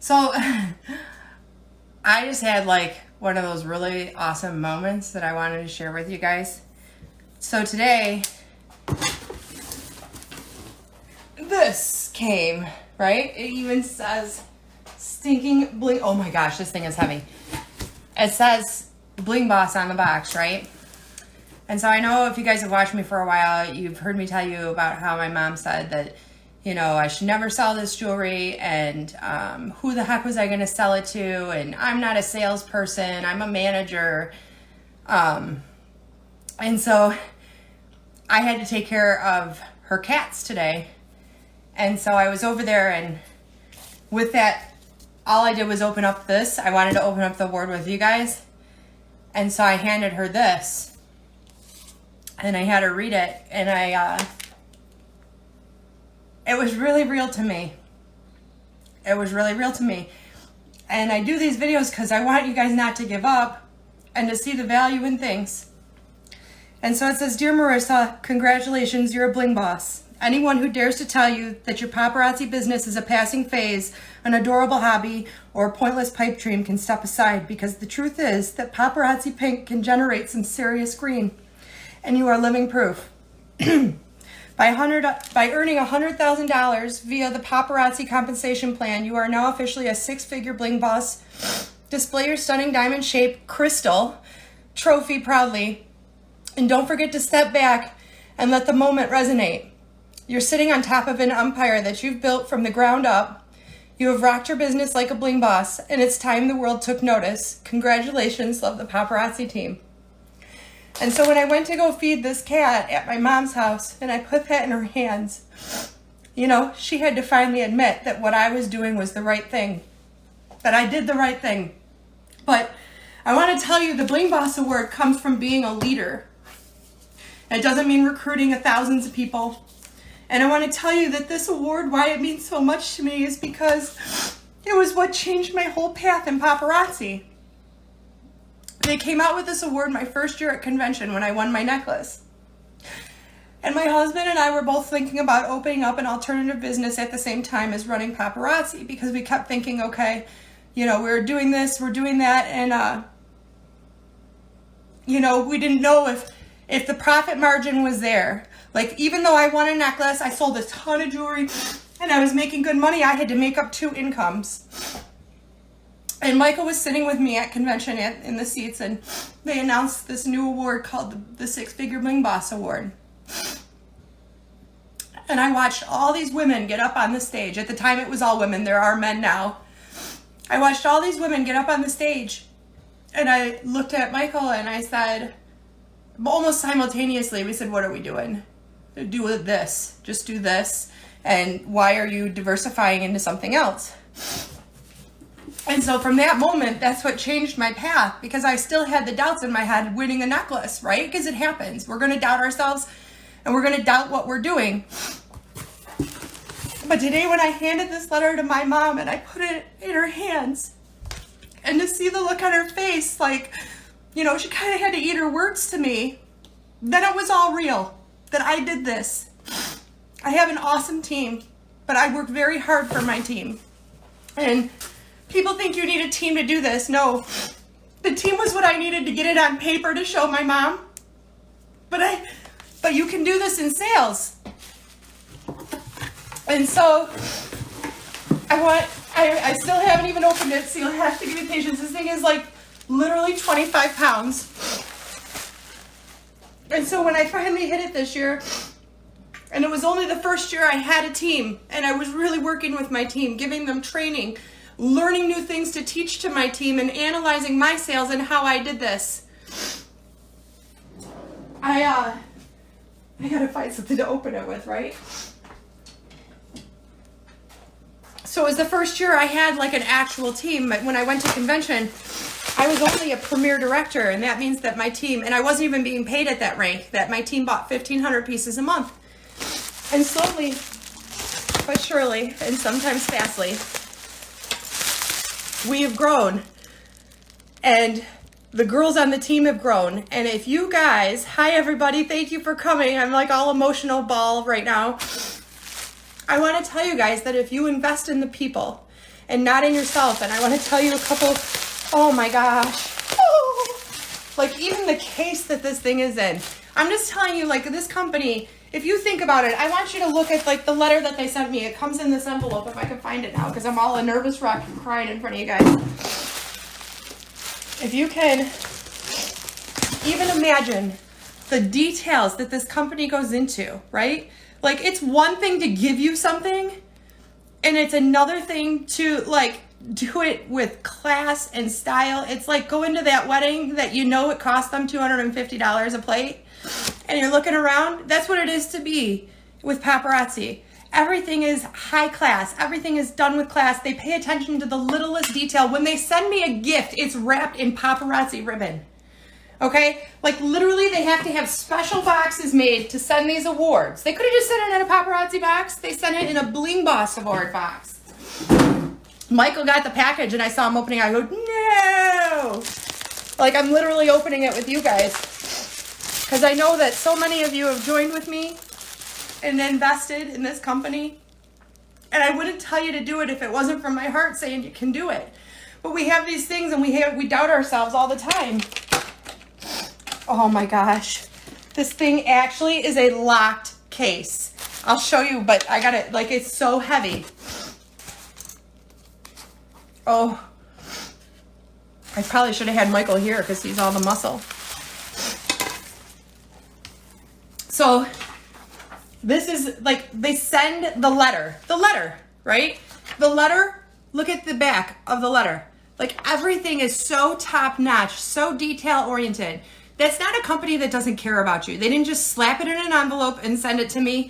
So I just had like one of those really awesome moments that I wanted to share with you guys. So today, this came, right? It even says stinking bling. Oh my gosh, this thing is heavy. It says Bling Boss on the box, right? And so I know if you guys have watched me for a while, you've heard me tell you about how my mom said that, you know, I should never sell this jewelry, and who the heck was I going to sell it to? And I'm not a salesperson, I'm a manager. And so I had to take care of her cats today. And so I was over there, and with that, all I did was open up this. I wanted to open up the award with you guys. And so I handed her this. And I had her read it, and it was really real to me. It was really real to me. And I do these videos because I want you guys not to give up and to see the value in things. And so it says, Dear Marissa, congratulations, you're a bling boss. Anyone who dares to tell you that your paparazzi business is a passing phase, an adorable hobby, or a pointless pipe dream can step aside, because the truth is that paparazzi pink can generate some serious green. And you are living proof. By earning $100,000 via the Paparazzi compensation plan, you are now officially a six-figure bling boss. Display your stunning diamond-shaped crystal trophy proudly. And don't forget to step back and let the moment resonate. You're sitting on top of an empire that you've built from the ground up. You have rocked your business like a bling boss, and it's time the world took notice. Congratulations, love the Paparazzi team. And so when I went to go feed this cat at my mom's house and I put that in her hands, you know, she had to finally admit that what I was doing was the right thing, that I did the right thing. But I want to tell you, the Bling Boss Award comes from being a leader. It doesn't mean recruiting thousands of people. And I want to tell you that this award, why it means so much to me, is because it was what changed my whole path in paparazzi. They came out with this award my first year at convention when I won my necklace. And my husband and I were both thinking about opening up an alternative business at the same time as running paparazzi, because we kept thinking, okay, you know, we're doing this, we're doing that, and, you know, we didn't know if the profit margin was there. Like, even though I won a necklace, I sold a ton of jewelry, and I was making good money, I had to make up two incomes. And Michael was sitting with me at convention in the seats, and they announced this new award called the Six-Figure Bling Boss Award. And I watched all these women get up on the stage. At the time it was all women, there are men now. I watched all these women get up on the stage, and I looked at Michael and I said, almost simultaneously, we said, what are we doing? Do this, just do this. And why are you diversifying into something else? And so from that moment, that's what changed my path, because I still had the doubts in my head winning a necklace, right? Because it happens. We're going to doubt ourselves, and we're going to doubt what we're doing. But today when I handed this letter to my mom and I put it in her hands, and to see the look on her face, like, you know, she kind of had to eat her words to me, then it was all real, that I did this. I have an awesome team, but I work very hard for my team. And people think you need a team to do this. No, the team was what I needed to get it on paper to show my mom. But you can do this in sales. And so I still haven't even opened it, so you'll have to give me patience. This thing is like literally 25 pounds. And so when I finally hit it this year, and it was only the first year I had a team, and I was really working with my team, giving them training, learning new things to teach to my team, and analyzing my sales and how I did this. I gotta find something to open it with, right? So it was the first year I had like an actual team. When I went to convention, I was only a premier director, and that means that my team, and I wasn't even being paid at that rank, that my team bought 1,500 pieces a month. And slowly, but surely, and sometimes fastly, we have grown. And the girls on the team have grown. And if you guys, hi everybody, thank you for coming. I'm like all emotional ball right now. I want to tell you guys that if you invest in the people, and not in yourself. And I want to tell you a couple, oh my gosh. Oh, like even the case that this thing is in. I'm just telling you, like this company, if you think about it, I want you to look at like the letter that they sent me. It comes in this envelope, if I can find it now, because I'm all a nervous wreck crying in front of you guys. If you can even imagine the details that this company goes into, right? Like it's one thing to give you something, and it's another thing to like do it with class and style. It's like going to that wedding that you know it cost them $250 a plate, and you're looking around. That's what it is to be with Paparazzi. Everything is high class. Everything is done with class. They pay attention to the littlest detail. When they send me a gift, it's wrapped in Paparazzi ribbon. Okay? Like literally they have to have special boxes made to send these awards. They could have just sent it in a Paparazzi box. They sent it in a Bling Boss award box. Michael got the package and I saw him opening it. I go, no! Like I'm literally opening it with you guys. Because I know that so many of you have joined with me and invested in this company. And I wouldn't tell you to do it if it wasn't from my heart saying you can do it. But we have these things and we doubt ourselves all the time. Oh my gosh. This thing actually is a locked case. I'll show you, but I got it, like it's so heavy. Oh. I probably should have had Michael here because he's all the muscle. So this is like, they send the letter, right? The letter, look at the back of the letter. Like everything is so top notch, so detail oriented. That's not a company that doesn't care about you. They didn't just slap it in an envelope and send it to me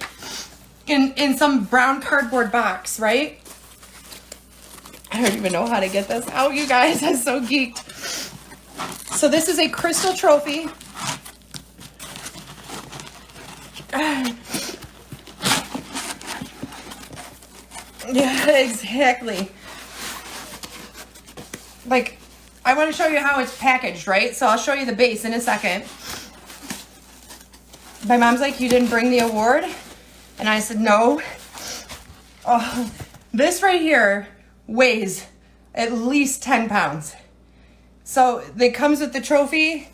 in some brown cardboard box, right? I don't even know how to get this out, you guys. I'm so geeked. So this is a crystal trophy. Yeah, exactly. Like, I want to show you how it's packaged, right? So I'll show you the base in a second. My mom's like, you didn't bring the award? And I said, no. Oh, this right here weighs at least 10 pounds. So it comes with the trophy,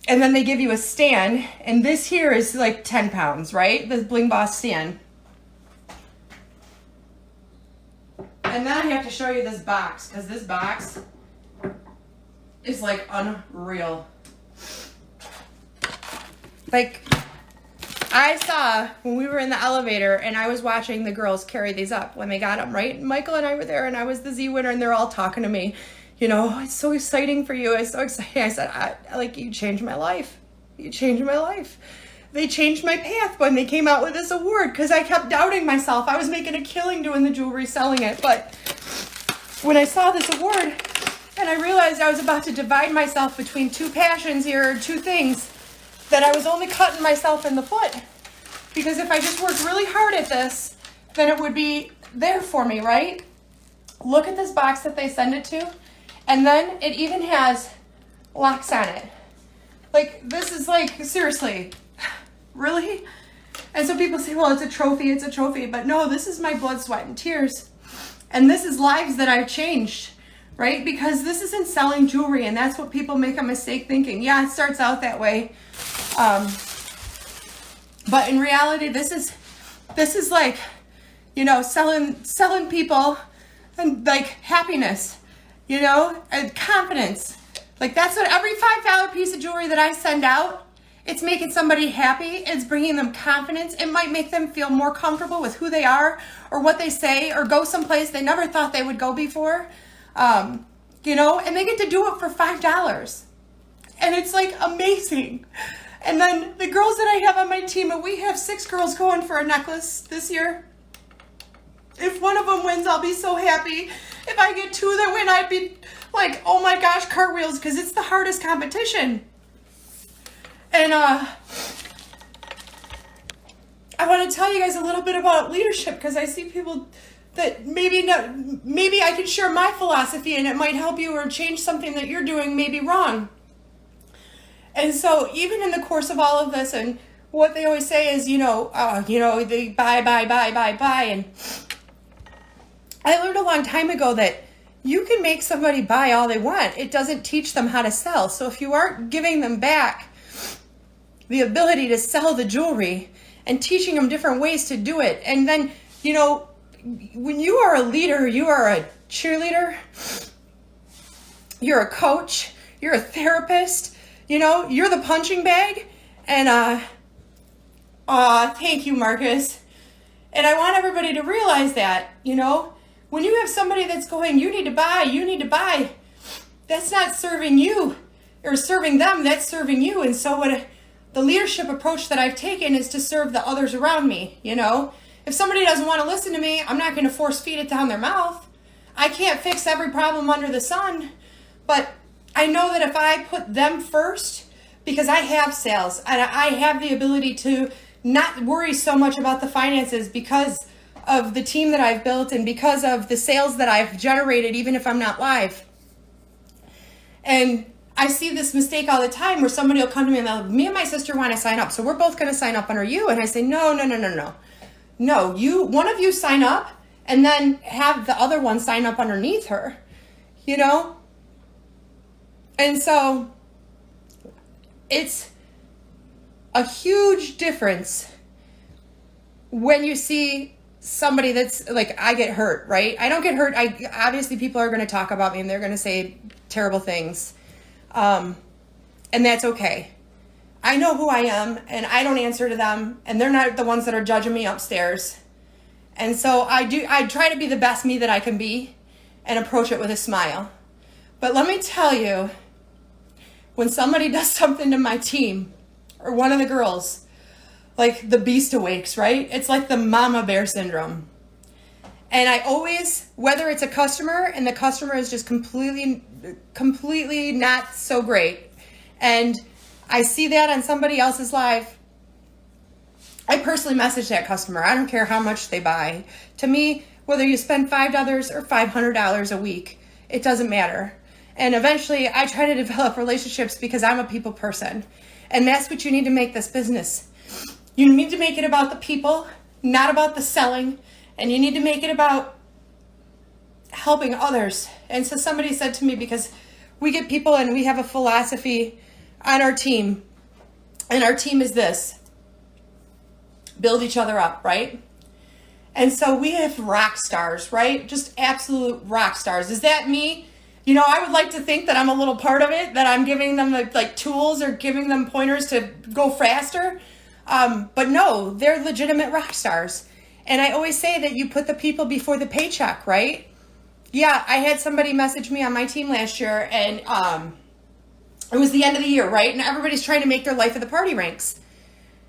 and then they give you a stand, and this here is like 10 pounds, right? The Bling Boss stand. And then I have to show you this box, because this box is like unreal. Like, I saw when we were in the elevator and I was watching the girls carry these up when they got them, right? Michael and I were there and I was the Z winner and they're all talking to me. You know, "Oh, it's so exciting for you. It's so exciting." I said, like, you changed my life. You changed my life. They changed my path when they came out with this award because I kept doubting myself. I was making a killing doing the jewelry, selling it. But when I saw this award and I realized I was about to divide myself between two passions here, two things, that I was only cutting myself in the foot. Because if I just worked really hard at this, then it would be there for me, right? Look at this box that they send it to. And then it even has locks on it. Like, this is like, seriously, really? And so people say, well, it's a trophy. But no, this is my blood, sweat, and tears. And this is lives that I've changed, right? Because this isn't selling jewelry, and that's what people make a mistake thinking. Yeah, it starts out that way. But in reality, this is like, you know, selling people and like happiness, you know, and confidence. Like that's what every $5 piece of jewelry that I send out, it's making somebody happy. It's bringing them confidence. It might make them feel more comfortable with who they are or what they say or go someplace they never thought they would go before. You know, and they get to do it for $5. And it's like amazing. And then the girls that I have on my team, and we have 6 girls going for a necklace this year. If one of them wins, I'll be so happy. If I get 2 that win, I'd be like, oh my gosh, cartwheels, because it's the hardest competition. And I want to tell you guys a little bit about leadership, because I see people that maybe I can share my philosophy and it might help you or change something that you're doing maybe wrong. And so even in the course of all of this, and what they always say is, they buy. I learned a long time ago that you can make somebody buy all they want. It doesn't teach them how to sell. So if you aren't giving them back the ability to sell the jewelry and teaching them different ways to do it, and then, you know, when you are a leader, you are a cheerleader, you're a coach, you're a therapist, you know, you're the punching bag. And thank you, Marcus. And I want everybody to realize that, you know, when you have somebody that's going, you need to buy, that's not serving you or serving them, that's serving you. And so the leadership approach that I've taken is to serve the others around me, you know. If somebody doesn't want to listen to me, I'm not going to force feed it down their mouth. I can't fix every problem under the sun, but I know that if I put them first, because I have sales and I have the ability to not worry so much about the finances because of the team that I've built and because of the sales that I've generated, even if I'm not live. And I see this mistake all the time where somebody will come to me and they'll, me and my sister want to sign up, so we're both going to sign up under you. And I say, no. No, one of you sign up and then have the other one sign up underneath her, you know? And so it's a huge difference when you see somebody that's like, I get hurt, right? I don't get hurt. Obviously people are going to talk about me and they're going to say terrible things. And that's okay. I know who I am and I don't answer to them, and they're not the ones that are judging me upstairs. And so I try to be the best me that I can be and approach it with a smile. But let me tell you, when somebody does something to my team or one of the girls, like the beast awakes, right? It's like the mama bear syndrome. And I always, whether it's a customer and the customer is just completely not so great, and I see that on somebody else's live, I personally message that customer. I don't care how much they buy. To me, whether you spend $5 or $500 a week, it doesn't matter. And eventually I try to develop relationships because I'm a people person. And that's what you need to make this business. You need to make it about the people, not about the selling. And you need to make it about helping others. And so somebody said to me, because we get people and we have a philosophy on our team, and our team is this: build each other up, right? And so we have rock stars, right? Just absolute rock stars. Is that me? You know, I would like to think that I'm a little part of it, that I'm giving them like tools or giving them pointers to go faster. But no, they're legitimate rock stars. And I always say that you put the people before the paycheck, right? Yeah, I had somebody message me on my team last year, and it was the end of the year, right? And everybody's trying to make their life of the party ranks.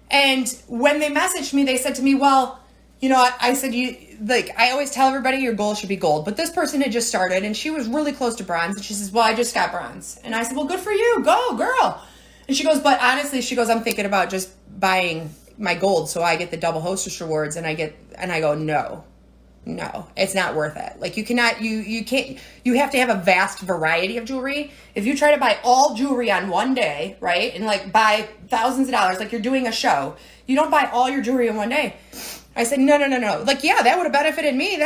And when they messaged me, they said to me, well, you know, I said, I always tell everybody your goal should be gold. But this person had just started and she was really close to bronze. And she says, well, I just got bronze. And I said, well, good for you. Go, girl. And she goes, but honestly, I'm thinking about just buying my gold so I get the double hostess rewards. And I go, no, it's not worth it. Like you can't, you have to have a vast variety of jewelry. If you try to buy all jewelry on one day, right? And like buy thousands of dollars, like you're doing a show, you don't buy all your jewelry in one day. I said, no. Like, yeah, that would have benefited me.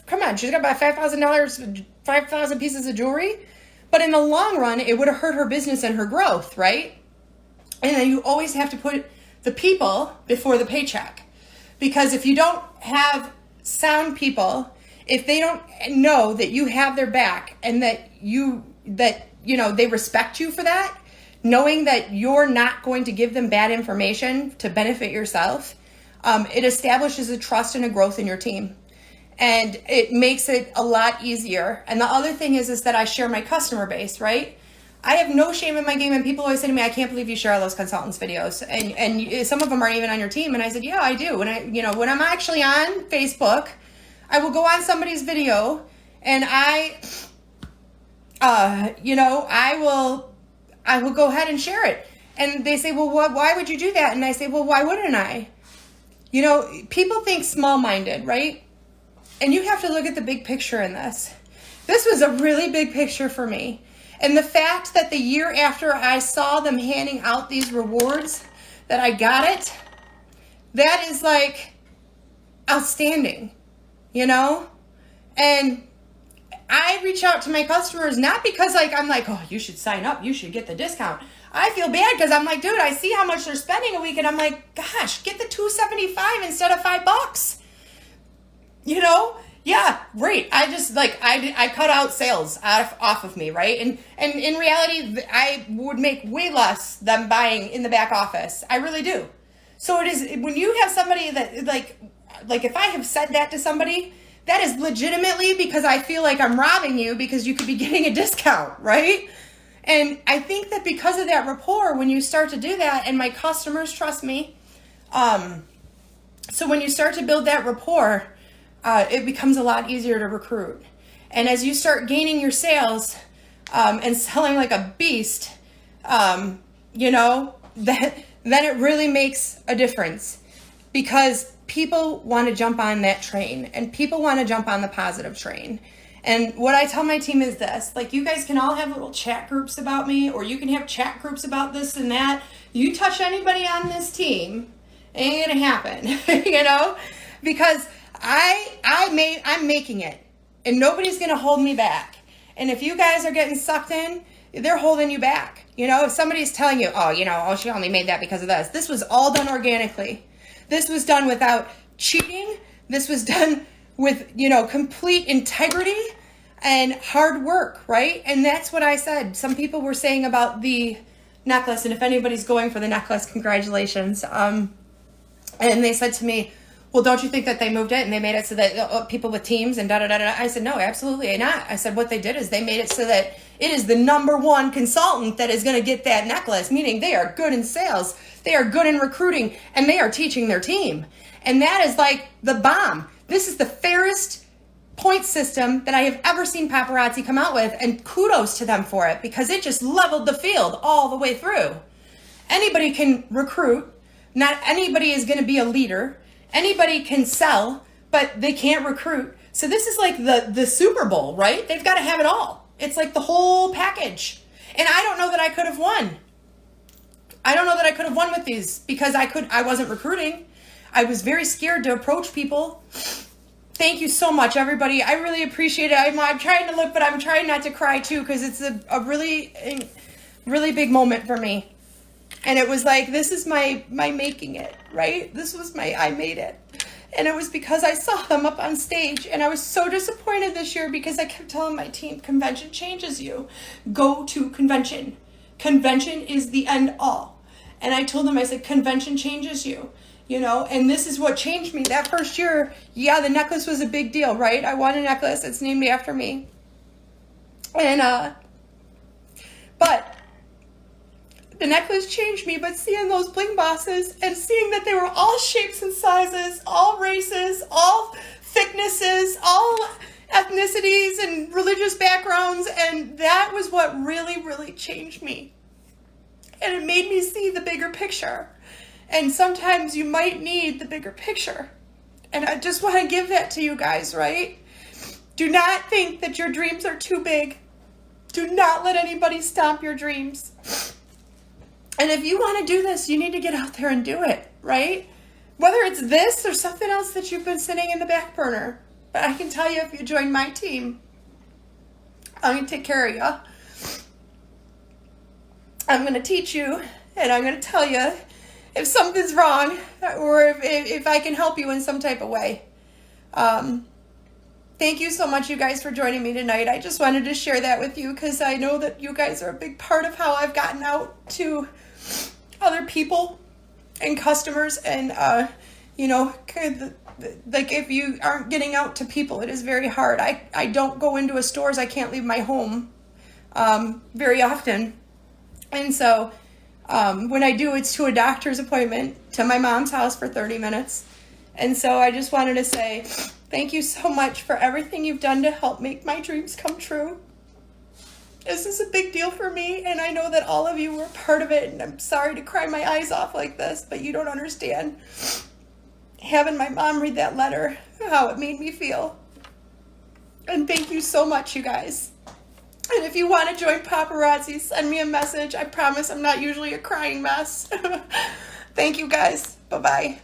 Come on, she's going to buy $5,000, 5,000 pieces of jewelry. But in the long run, it would have hurt her business and her growth, right? And then you always have to put the people before the paycheck. Because if you don't have sound people, if they don't know that you have their back and that they respect you for that, knowing that you're not going to give them bad information to benefit yourself, it establishes a trust and a growth in your team. And it makes it a lot easier. And the other thing is that I share my customer base, right? I have no shame in my game, and people always say to me, I can't believe you share all those consultants' videos. And some of them aren't even on your team. And I said, yeah, I do. When I'm actually on Facebook, I will go on somebody's video and I will go ahead and share it. And they say, well, why would you do that? And I say, well, why wouldn't I? You know, people think small-minded, right? And you have to look at the big picture in this. This was a really big picture for me. And the fact that the year after I saw them handing out these rewards, that I got it, that is like outstanding, you know? And I reach out to my customers, not because like, I'm like, oh, you should sign up, you should get the discount. I feel bad because I'm like, dude, I see how much they're spending a week, and I'm like, gosh, get the $275 instead of $5. You know? Yeah, great. I just like, I cut out sales off of me, right? And in reality, I would make way less than buying in the back office. I really do. So it is, when you have somebody that like if I have said that to somebody, that is legitimately because I feel like I'm robbing you because you could be getting a discount, right? And I think that because of that rapport, when you start to do that, and my customers trust me, so when you start to build that rapport, it becomes a lot easier to recruit. And as you start gaining your sales and selling like a beast, you know, then it really makes a difference, because people want to jump on that train, and people want to jump on the positive train. And what I tell my team is this, like, you guys can all have little chat groups about me, or you can have chat groups about this and that. You touch anybody on this team, it ain't gonna happen, you know, because I'm making it, and nobody's gonna hold me back. And if you guys are getting sucked in, they're holding you back. You know, if somebody's telling you, oh, you know, oh, she only made that because of this. This was all done organically. This was done without cheating. This was done with, you know, complete integrity and hard work, right? And that's what I said. Some people were saying about the necklace, and if anybody's going for the necklace, congratulations. And they said to me, well, don't you think that they moved it and they made it so that people with teams and da-da-da-da? I said, no, absolutely not. I said, what they did is they made it so that it is the #1 consultant that is going to get that necklace, meaning they are good in sales, they are good in recruiting, and they are teaching their team. And that is like the bomb. This is the fairest point system that I have ever seen Paparazzi come out with, and kudos to them for it, because it just leveled the field all the way through. Anybody can recruit. Not anybody is going to be a leader. Anybody can sell, but they can't recruit. So this is like the Super Bowl, right? They've got to have it all. It's like the whole package. And I don't know that I could have won. I don't know that I could have won with these, because I wasn't recruiting. I was very scared to approach people. Thank you so much, everybody. I really appreciate it. I'm trying to look, but I'm trying not to cry too, because it's a really, really big moment for me. And it was like, this is my making it, right? This was I made it. And it was because I saw them up on stage, and I was so disappointed this year, because I kept telling my team, convention changes you. Go to convention. Convention is the end all. And I told them, I said, convention changes you, you know, and this is what changed me. That first year, yeah, the necklace was a big deal, right? I want a necklace. It's named after me. And, but the necklace changed me, but seeing those Bling Bosses and seeing that they were all shapes and sizes, all races, all thicknesses, all ethnicities and religious backgrounds, and that was what really, really changed me. And it made me see the bigger picture. And sometimes you might need the bigger picture. And I just want to give that to you guys, right? Do not think that your dreams are too big. Do not let anybody stomp your dreams. And if you want to do this, you need to get out there and do it, right? Whether it's this or something else that you've been sitting in the back burner. But I can tell you, if you join my team, I'm going to take care of you. I'm going to teach you, and I'm going to tell you if something's wrong, or if I can help you in some type of way. Thank you so much, you guys, for joining me tonight. I just wanted to share that with you, because I know that you guys are a big part of how I've gotten out to other people and customers. And, you know, like, if you aren't getting out to people, it is very hard. I don't go into a stores. I can't leave my home very often. And so when I do, it's to a doctor's appointment, to my mom's house for 30 minutes. And so I just wanted to say thank you so much for everything you've done to help make my dreams come true. This is a big deal for me, and I know that all of you were part of it, and I'm sorry to cry my eyes off like this, but you don't understand. Having my mom read that letter, how it made me feel. And thank you so much, you guys. And if you want to join Paparazzi, send me a message. I promise I'm not usually a crying mess. Thank you, guys. Bye-bye.